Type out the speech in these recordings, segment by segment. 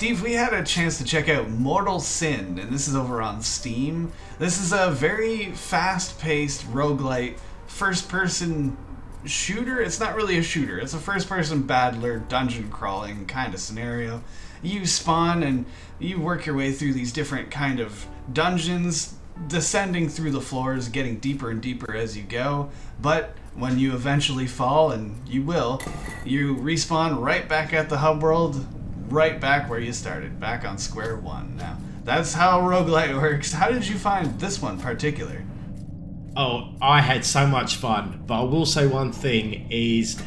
Steve, we had a chance to check out Mortal Sin, and this is over on Steam. This is a very fast-paced roguelite first-person shooter. It's not really a shooter. It's a first-person battler, dungeon crawling kind of scenario. You spawn and you work your way through these different kind of dungeons, descending through the floors, getting deeper and deeper as you go. But when you eventually fall, and you will, you respawn right back at the hub world, right back where you started, back on square one. Now, that's how roguelite works. How did you find this one particular? Oh, I had so much fun, but I will say one thing is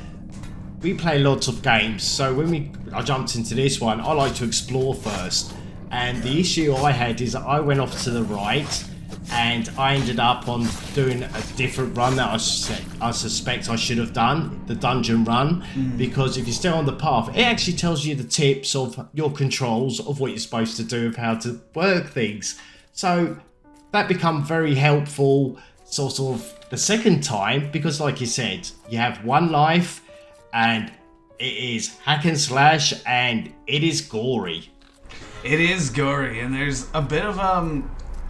we play lots of games, so when I jumped into this one, I like to explore first, and the issue I had is I went off to the right and I ended up on doing a different run that I suspect I should have done, the dungeon run, because if you stay on the path, it actually tells you the tips of your controls of what you're supposed to do, of how to work things. So that become very helpful sort of the second time, because like you said, you have one life and it is hack and slash and it is gory. It is gory, and there's a bit of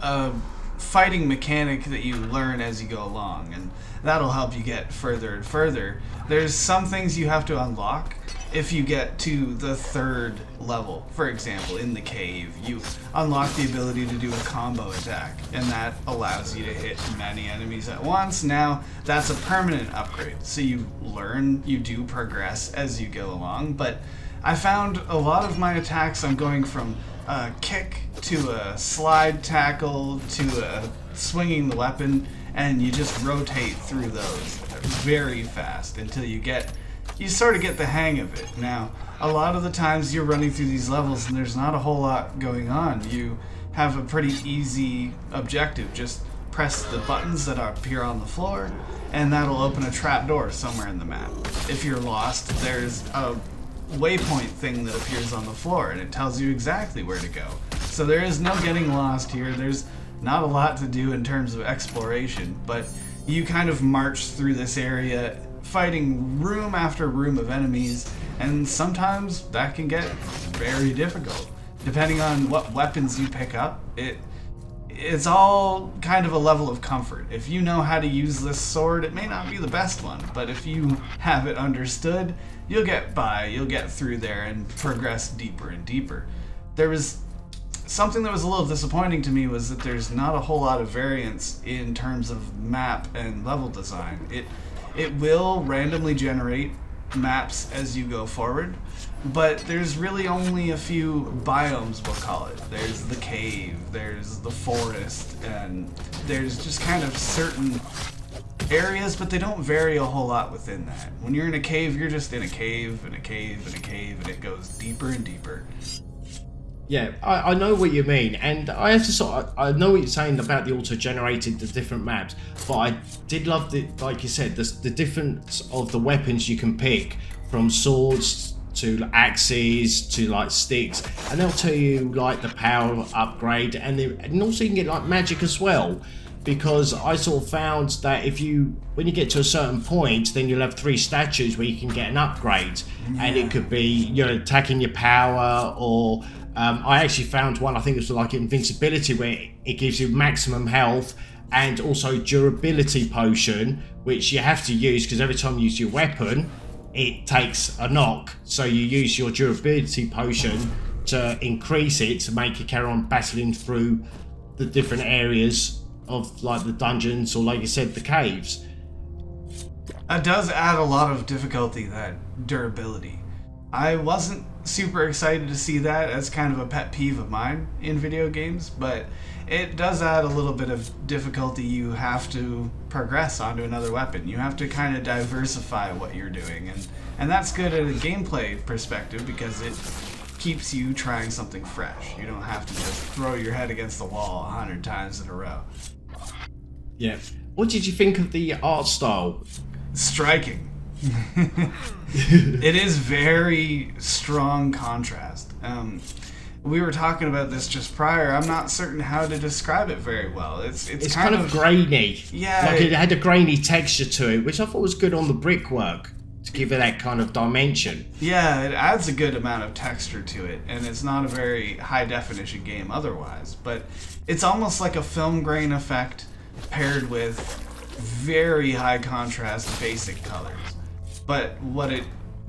a fighting mechanic that you learn as you go along, and that'll help you get further and further. There's some things you have to unlock if you get to the third level. For example, in the cave, you unlock the ability to do a combo attack, and that allows you to hit many enemies at once. Now, that's a permanent upgrade, so you learn, you do progress as you go along, but I found a lot of my attacks, I'm going from a kick to a slide tackle to a swinging the weapon, and you just rotate through those very fast until you sort of get the hang of it. Now, a lot of the times you're running through these levels and there's not a whole lot going on. You have a pretty easy objective. Just press the buttons that appear on the floor and that'll open a trapdoor somewhere in the map. If you're lost, there's a waypoint thing that appears on the floor and it tells you exactly where to go. So there is no getting lost here. There's not a lot to do in terms of exploration, but you kind of march through this area fighting room after room of enemies, and sometimes that can get very difficult. Depending on what weapons you pick up, it's all kind of a level of comfort. If you know how to use this sword, it may not be the best one, but if you have it understood, you'll get by, you'll get through there and progress deeper and deeper. There was something that was a little disappointing to me, was that there's not a whole lot of variance in terms of map and level design. It will randomly generate maps as you go forward, but there's really only a few biomes, we'll call it. There's the cave, there's the forest, and there's just kind of certain areas, but they don't vary a whole lot within that. When you're in a cave, you're just in a cave, and a cave, and a cave, and it goes deeper and deeper. Yeah, I know what you mean, and I have to I know what you're saying about the auto-generated, the different maps, but I did love like you said, the difference of the weapons you can pick, from swords to axes to like sticks, and they'll tell you like the power upgrade, and also you can get like magic as well. Because I sort of found that when you get to a certain point, then you'll have 3 statues where you can get an upgrade, and it could be you're attacking your power, or I actually found one, I think it was like invincibility, where it gives you maximum health, and also durability potion, which you have to use because every time you use your weapon, it takes a knock. So you use your durability potion to increase it to make you carry on battling through the different areas of like the dungeons, or like you said, the caves. It does add a lot of difficulty, that durability. I wasn't super excited to see that as kind of a pet peeve of mine in video games, but it does add a little bit of difficulty. You have to progress onto another weapon. You have to kind of diversify what you're doing, and that's good at a gameplay perspective because it keeps you trying something fresh. You don't have to just throw your head against the wall 100 times in a row. Yeah. What did you think of the art style? Striking. It is very strong contrast. We were talking about this just prior. I'm not certain how to describe it very well. It's kind of grainy. Yeah. Like it had a grainy texture to it, which I thought was good on the brickwork. to give it that kind of dimension. Yeah, it adds a good amount of texture to it, and it's not a very high definition game otherwise, but it's almost like a film grain effect paired with very high contrast basic colors. But what it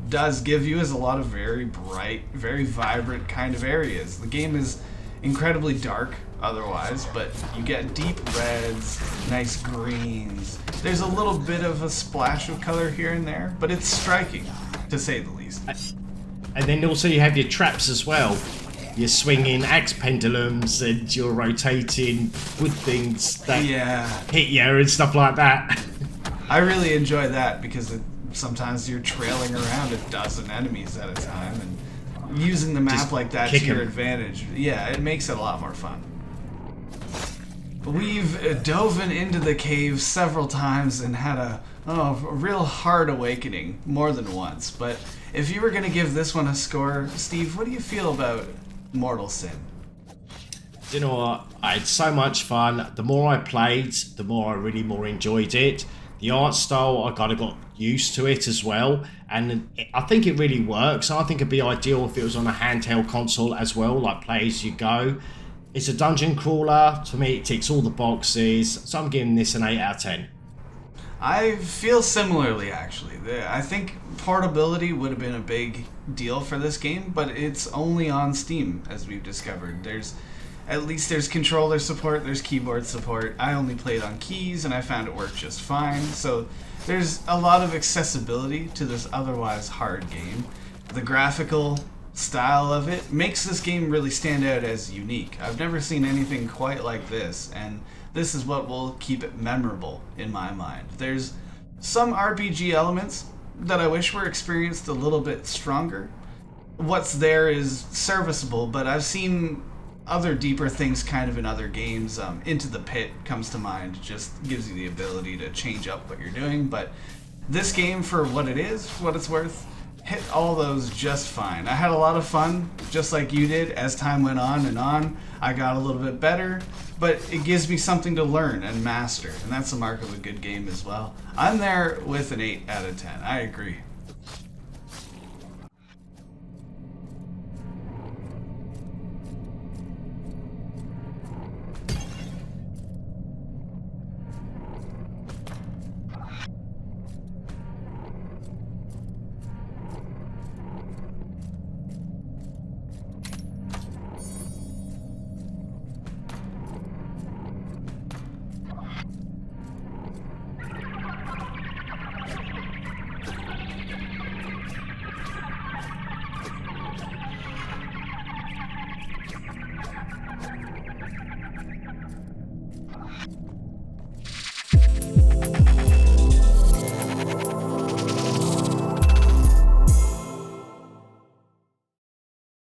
does give you is a lot of very bright, very vibrant kind of areas. The game is incredibly dark otherwise, but you get deep reds, nice greens. There's a little bit of a splash of color here and there, but it's striking, to say the least. And then also you have your traps as well. You're swinging axe pendulums and you're rotating wood things that hit you and stuff like that. I really enjoy that because sometimes you're trailing around a dozen enemies at a time, and using the map just like that to your advantage, it makes it a lot more fun. We've dove into the cave several times and had a real hard awakening more than once. But if you were going to give this one a score, Steve, what do you feel about Mortal Sin? You know what? I had so much fun. The more I played, the more I really more enjoyed it. The art style, I kind of got used to it as well, and I think it really works. I think it'd be ideal if it was on a handheld console as well, like play as you go. It's a dungeon crawler. To me, it ticks all the boxes, so I'm giving this an 8 out of 10. I feel similarly, actually. I think portability would have been a big deal for this game, but it's only on Steam, as we've discovered. At least there's controller support, there's keyboard support. I only played on keys, and I found it worked just fine. So there's a lot of accessibility to this otherwise hard game. The graphical style of it makes this game really stand out as unique. I've never seen anything quite like this, and this is what will keep it memorable in my mind. There's some RPG elements that I wish were experienced a little bit stronger. What's there is serviceable, but I've seen other deeper things kind of in other games. Into the Pit comes to mind, just gives you the ability to change up what you're doing, but this game, for what it is, what it's worth, hit all those just fine. I had a lot of fun, just like you did. As time went on and on, I got a little bit better, but it gives me something to learn and master, and that's the mark of a good game as well. I'm there with an 8 out of 10. I agree.